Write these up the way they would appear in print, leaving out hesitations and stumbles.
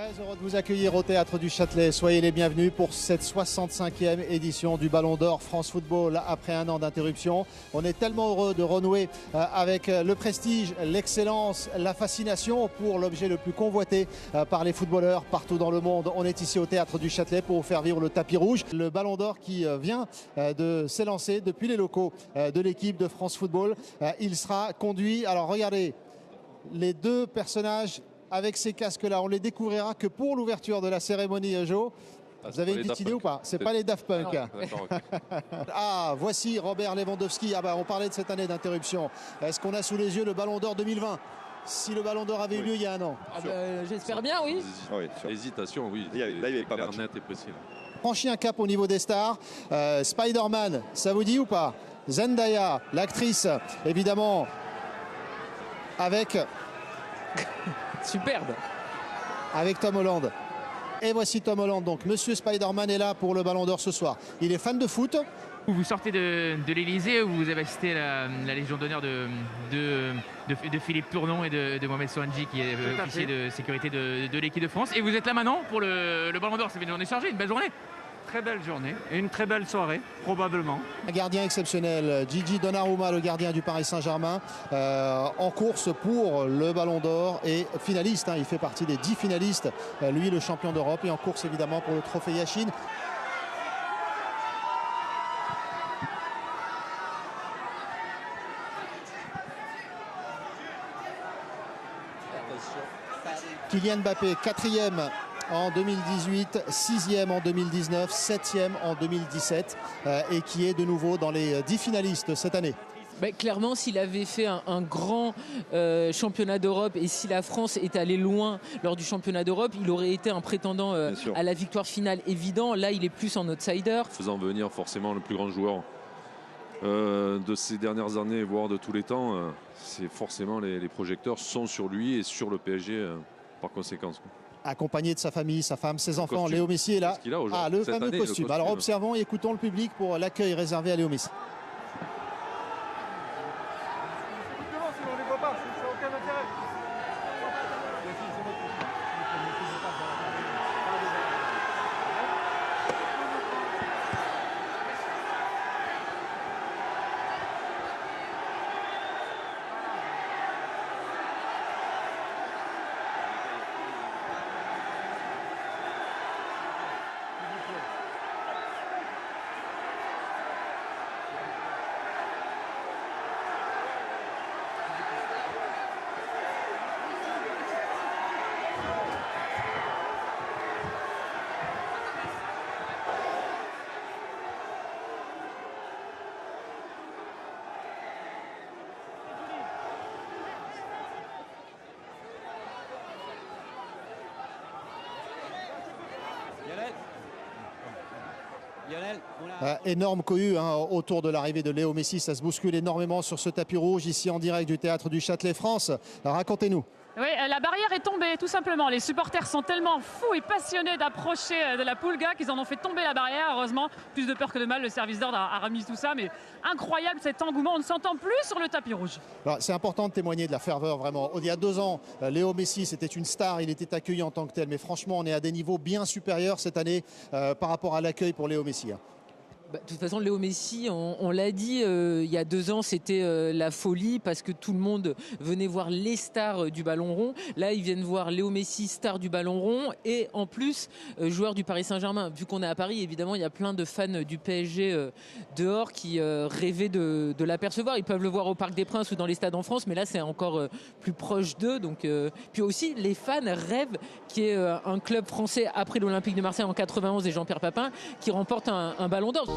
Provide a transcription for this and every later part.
Très heureux de vous accueillir au Théâtre du Châtelet. Soyez les bienvenus pour cette 65e édition du Ballon d'Or France Football après un an d'interruption. On est tellement heureux de renouer avec le prestige, l'excellence, la fascination pour l'objet le plus convoité par les footballeurs partout dans le monde. On est ici au Théâtre du Châtelet pour vous faire vivre le tapis rouge. Le Ballon d'Or qui vient de s'élancer depuis les locaux de l'équipe de France Football. Il sera conduit, alors regardez, les deux personnages avec ces casques-là, on les découvrira que pour l'ouverture de la cérémonie, Joe. Vous avez une petite idée ou pas? C'est pas les Daft Punk. Ah, voici Robert Lewandowski. Ah bah, on parlait de cette année d'interruption. Est-ce qu'on a sous les yeux le Ballon d'Or 2020? Si le Ballon d'Or avait eu lieu il y a un an. J'espère bien, oui. Hésitation, oui. Là, il est pas clair, match. net et précis. Franchi un cap au niveau des stars. Spider-Man, ça vous dit ou pas? Zendaya, l'actrice, évidemment, avec... Superbe. Avec Tom Holland. Et voici Tom Holland, donc Monsieur Spider-Man est là pour le Ballon d'Or ce soir. Il est fan de foot. Vous sortez de l'Elysée où vous avez assisté à la Légion d'honneur de Philippe Tournon et de Mohamed Sohanji qui est officier de sécurité de l'équipe de France. Et vous êtes là maintenant pour le Ballon d'Or. C'est une journée chargée, une belle journée. Très belle journée et une très belle soirée, probablement. Un gardien exceptionnel, Gigi Donnarumma, le gardien du Paris Saint-Germain, en course pour le Ballon d'Or et finaliste. Il fait partie des 10 finalistes, lui le champion d'Europe, et en course évidemment pour le trophée Yachine. Kylian Mbappé, 4e en 2018, 6e en 2019, 7e en 2017 et qui est de nouveau dans les 10 finalistes cette année. Clairement, s'il avait fait un grand championnat d'Europe et si la France est allée loin lors du championnat d'Europe, il aurait été un prétendant à la victoire finale évident. Là, il est plus en outsider. Faisant venir forcément le plus grand joueur de ces dernières années, voire de tous les temps, c'est forcément les projecteurs sont sur lui et sur le PSG par conséquence. Accompagné de sa famille, sa femme, ses enfants. Léo Messi est là. Ah, le fameux costume. Alors observons et écoutons le public pour l'accueil réservé à Léo Messi. Énorme cohue autour de l'arrivée de Léo Messi. Ça se bouscule énormément sur ce tapis rouge ici en direct du Théâtre du Châtelet France. Racontez-nous. Oui, la barrière est tombée tout simplement. Les supporters sont tellement fous et passionnés d'approcher de la Pulga qu'ils en ont fait tomber la barrière. Heureusement, plus de peur que de mal, le service d'ordre a remis tout ça. Mais incroyable cet engouement, on ne s'entend plus sur le tapis rouge. C'est important de témoigner de la ferveur vraiment. Il y a 2 ans, Léo Messi, c'était une star, il était accueilli en tant que tel. Mais franchement, on est à des niveaux bien supérieurs cette année par rapport à l'accueil pour Léo Messi. De toute façon, Léo Messi, on l'a dit, il y a 2 ans, c'était la folie parce que tout le monde venait voir les stars du ballon rond. Là, ils viennent voir Léo Messi, star du ballon rond et en plus, joueur du Paris Saint-Germain. Vu qu'on est à Paris, évidemment, il y a plein de fans du PSG dehors qui rêvaient de l'apercevoir. Ils peuvent le voir au Parc des Princes ou dans les stades en France, mais là, c'est encore plus proche d'eux. Donc, puis aussi, les fans rêvent qu'il y ait un club français après l'Olympique de Marseille en 91 et Jean-Pierre Papin qui remporte un ballon d'or.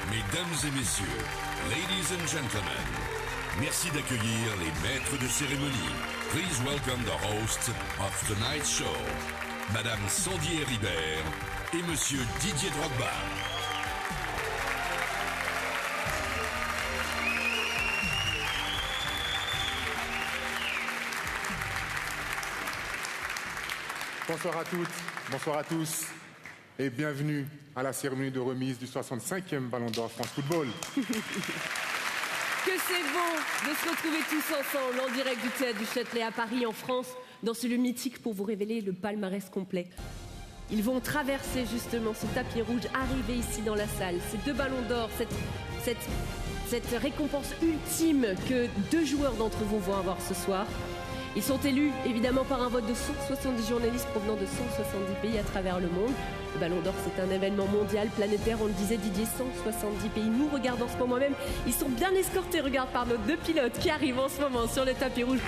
Mesdames et messieurs, Ladies and gentlemen, merci d'accueillir les maîtres de cérémonie. Please welcome the hosts of tonight's show, Madame Sandy Ribert et Monsieur Didier Drogba. Bonsoir à toutes, bonsoir à tous et bienvenue à la cérémonie de remise du 65e Ballon d'Or France Football. Que c'est bon de se retrouver tous ensemble en direct du Théâtre du Châtelet à Paris, en France, dans ce lieu mythique pour vous révéler le palmarès complet. Ils vont traverser justement ce tapis rouge, arriver ici dans la salle. Ces 2 ballons d'or, cette récompense ultime que 2 joueurs d'entre vous vont avoir ce soir. Ils sont élus évidemment par un vote de 170 journalistes provenant de 170 pays à travers le monde. Le Ballon d'Or, c'est un événement mondial, planétaire, on le disait Didier, 170 pays nous regardent en ce moment même. Ils sont bien escortés, regarde, par nos 2 pilotes qui arrivent en ce moment sur le tapis rouge.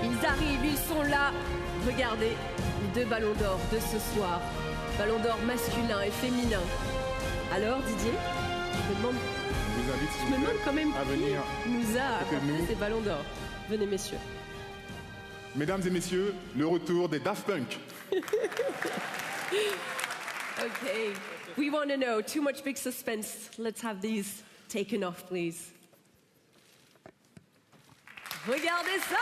Ils arrivent, ils sont là. Regardez, les 2 ballons d'or de ce soir. Ballon d'or masculin et féminin. Alors Didier, je me demande quand même à venir qui nous a apporté ces ballons d'or. Venez messieurs. Mesdames et messieurs, le retour des Daft Punk. Okay, we want to know, too much big suspense. Let's have these taken off, please. Regardez ça!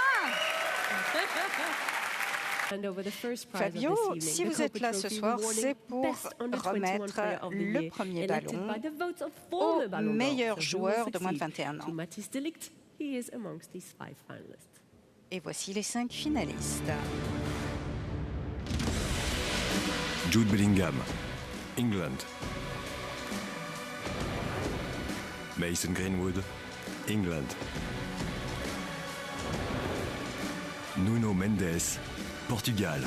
Fabio, si vous êtes là ce soir, c'est pour remettre le premier ballon au meilleur joueur de moins de 21 ans. Et voici les 5 finalistes. Jude Bellingham, England. Mason Greenwood, England. Nuno Mendes, Portugal.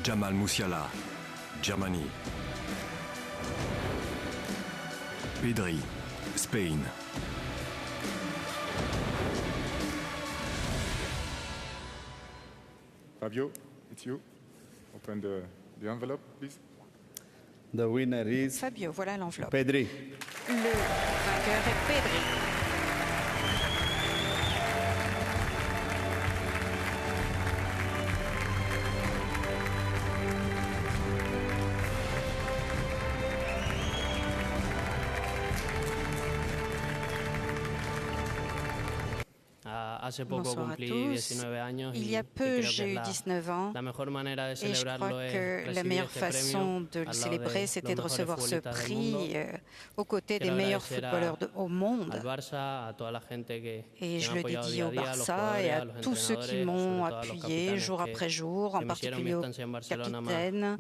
Jamal Musiala, Germany. Pedri, Spain. Fabio, it's you. Open the envelope, please. The winner is Fabio, voilà l'enveloppe. Pedri. Le vainqueur est Pedri. Bonsoir à tous. Il y a peu, j'ai eu 19 ans et je crois que la meilleure façon de le célébrer, c'était de recevoir ce prix aux côtés des meilleurs footballeurs au monde. Et je le dédie au Barça et à tous ceux qui m'ont appuyé jour après jour, en particulier au capitaine,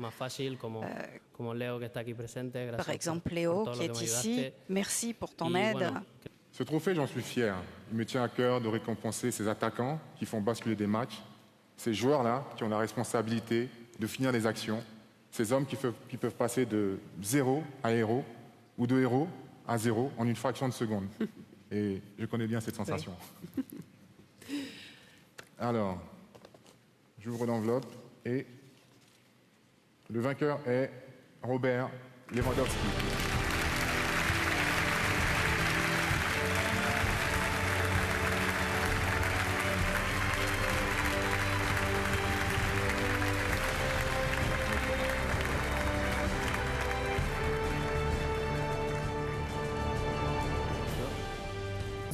par exemple Léo qui est ici. Merci pour ton aide. Ce trophée, j'en suis fier. Il me tient à cœur de récompenser ces attaquants qui font basculer des matchs, ces joueurs-là qui ont la responsabilité de finir les actions, ces hommes qui peuvent passer de 0 à héros ou de héros à 0 en une fraction de seconde. Et je connais bien cette sensation. Oui. Alors, j'ouvre l'enveloppe et le vainqueur est Robert Lewandowski.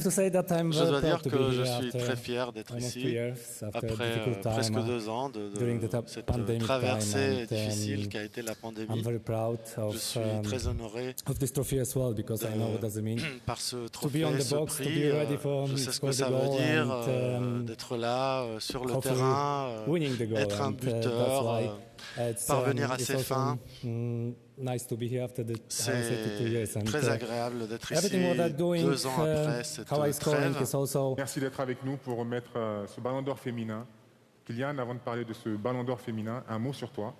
Je dois dire que je suis très fier d'être ici après presque 2 ans de cette traversée difficile qu'a été la pandémie. Je suis très honoré par ce trophée, ce prix. Je sais ce que ça veut dire d'être là sur le terrain, être un buteur, parvenir à ses fins. C'est très agréable d'être ici 2 ans après cette trêve. Merci d'être avec nous pour remettre ce ballon d'or féminin. Kylian, avant de parler de ce ballon d'or féminin, un mot sur toi.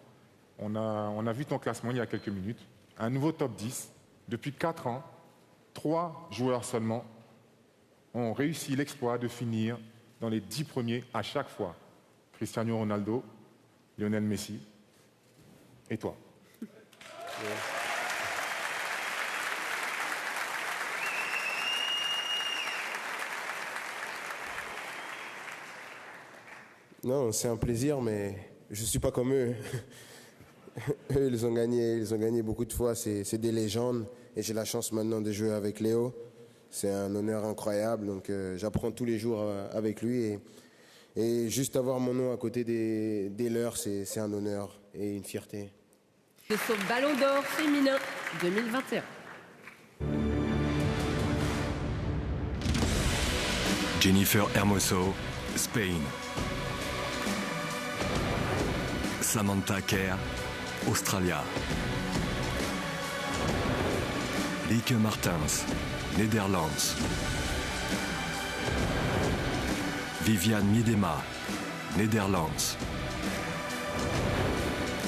On a vu ton classement il y a quelques minutes. Un nouveau top 10. Depuis 4 ans, 3 joueurs seulement ont réussi l'exploit de finir dans les 10 premiers à chaque fois. Cristiano Ronaldo, Lionel Messi et toi. Non, c'est un plaisir, mais je ne suis pas comme eux. Eux, ils ont gagné beaucoup de fois, c'est des légendes. Et j'ai la chance maintenant de jouer avec Léo. C'est un honneur incroyable, donc j'apprends tous les jours avec lui. Et juste avoir mon nom à côté des leurs, c'est un honneur et une fierté. De son Ballon d'Or féminin 2021. Jennifer Hermoso, Spain. Samantha Kerr, Australia. Lieke Martens, Netherlands. Viviane Miedema, Netherlands.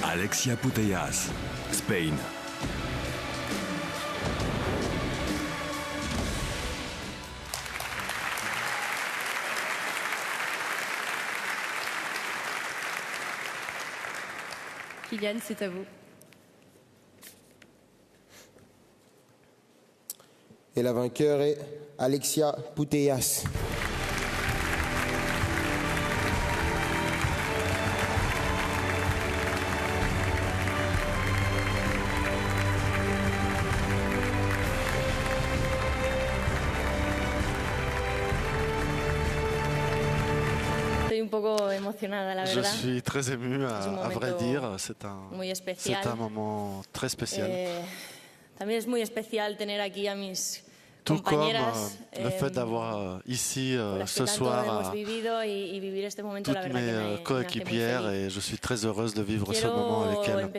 Alexia Putellas, Spain. Kylian, c'est à vous. Et la vainqueur est Alexia Putellas. Je suis très ému, à vrai dire. C'est un moment très spécial. Tout comme le fait d'avoir ici ce soir toutes mes coéquipières, et je suis très heureuse de vivre ce moment avec elles.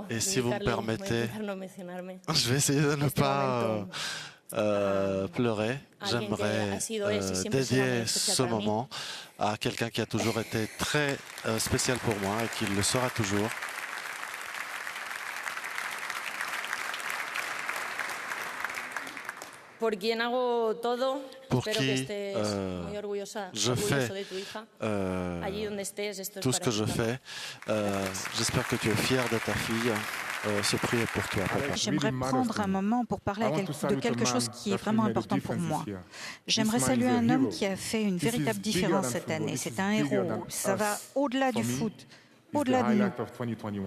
Et si vous me permettez, je vais essayer de ne pas pleurer. J'aimerais dédier ce moment à quelqu'un qui a toujours été très spécial pour moi et qui le sera toujours. Pour qui je fais tout ce que je fais. J'espère que tu es fier de ta fille. Ce prix est pour toi, papa. J'aimerais prendre un moment pour parler de quelque chose qui est vraiment important pour moi. J'aimerais saluer un homme qui a fait une véritable différence cette année. C'est un héros. Ça va au-delà du foot, au-delà de nous.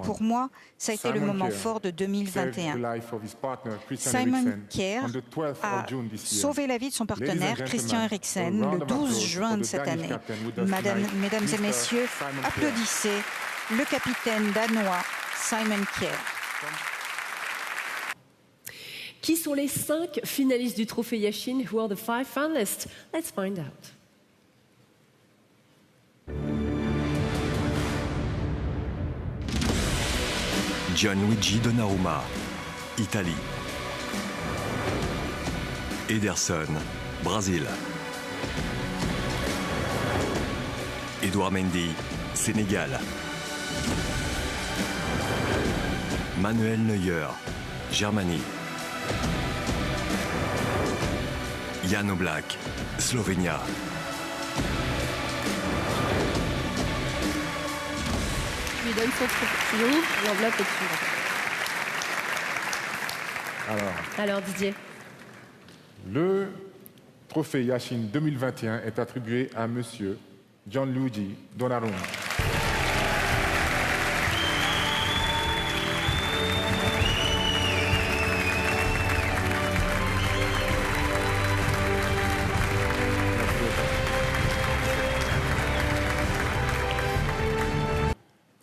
Pour moi, ça a été le moment fort de 2021. Simon Kerr a sauvé la vie de son partenaire, Christian Eriksen, le 12 juin de cette année. Mesdames et messieurs, applaudissez le capitaine danois Simon Kerr. Qui sont les 5 finalistes du trophée Yashin? Who are the 5 finalists? Let's find out. Gianluigi Donnarumma, Italie. Ederson, Brésil. Edouard Mendy, Sénégal. Manuel Neuer, Germanie. Jan Oblak, Slovénia. Je lui donne son trophée. L'enveloppe est dessus. Alors Didier. Le trophée Yashin 2021 est attribué à monsieur Gianluigi Donnarumma.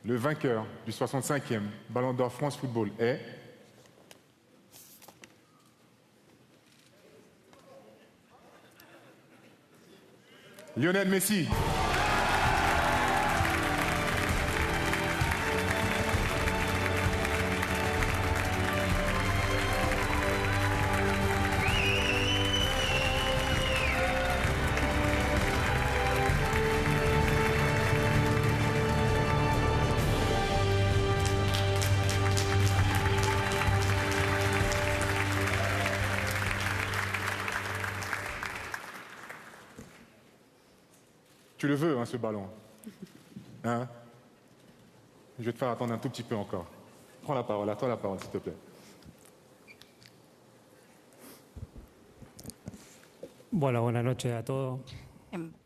Le vainqueur du 65e Ballon d'Or France Football est Lionel Messi. Tu le veux, hein, ce ballon. Hein? Je vais te faire attendre un tout petit peu encore. Prends la parole, à toi la parole, s'il te plaît. Voilà, buenas noches a todos.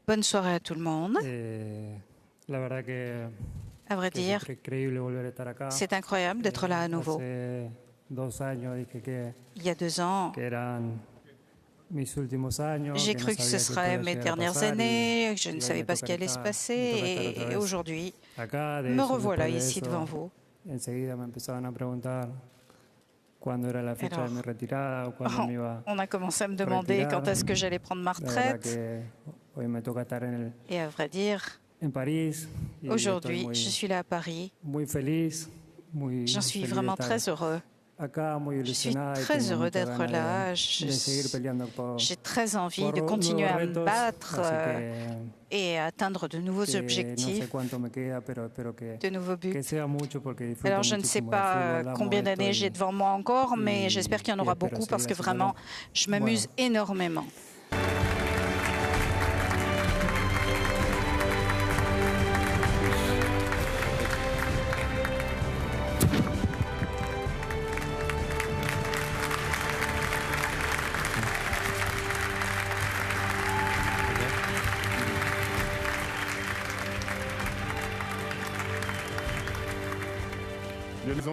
Bonne soirée à tout le monde. La verdad que à vrai dire, c'est incroyable d'être là à nouveau. Il y a 2 ans, j'ai cru que ce serait mes dernières années, que je ne savais pas ce qui allait se passer, et aujourd'hui, me revoilà ici devant vous. Alors, on a commencé à me demander quand est-ce que j'allais prendre ma retraite. Et à vrai dire, aujourd'hui, je suis là à Paris. J'en suis vraiment très heureux. Je suis très heureux d'être là. J'ai très envie de continuer à me battre et à atteindre de nouveaux objectifs, de nouveaux buts. Alors, je ne sais pas combien d'années j'ai devant moi encore, mais j'espère qu'il y en aura beaucoup parce que vraiment, je m'amuse énormément.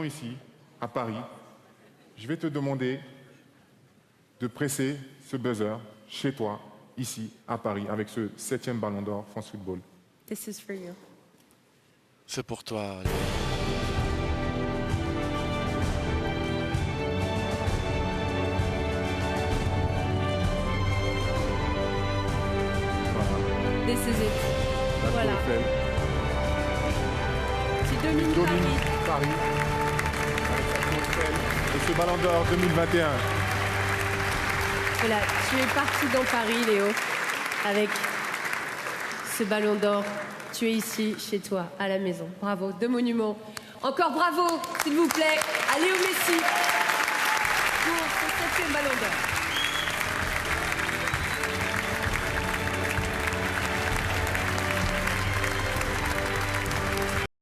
Ici, à Paris, je vais te demander de presser ce buzzer chez toi, ici, à Paris, avec ce 7e Ballon d'Or France Football. This is for you. C'est pour toi. This is it. Voilà. Tu domines Paris. Et ce Ballon d'Or 2021. Voilà, tu es parti dans Paris, Léo, avec ce Ballon d'Or. Tu es ici, chez toi, à la maison. Bravo, 2 monuments. Encore bravo, s'il vous plaît, à Léo Messi.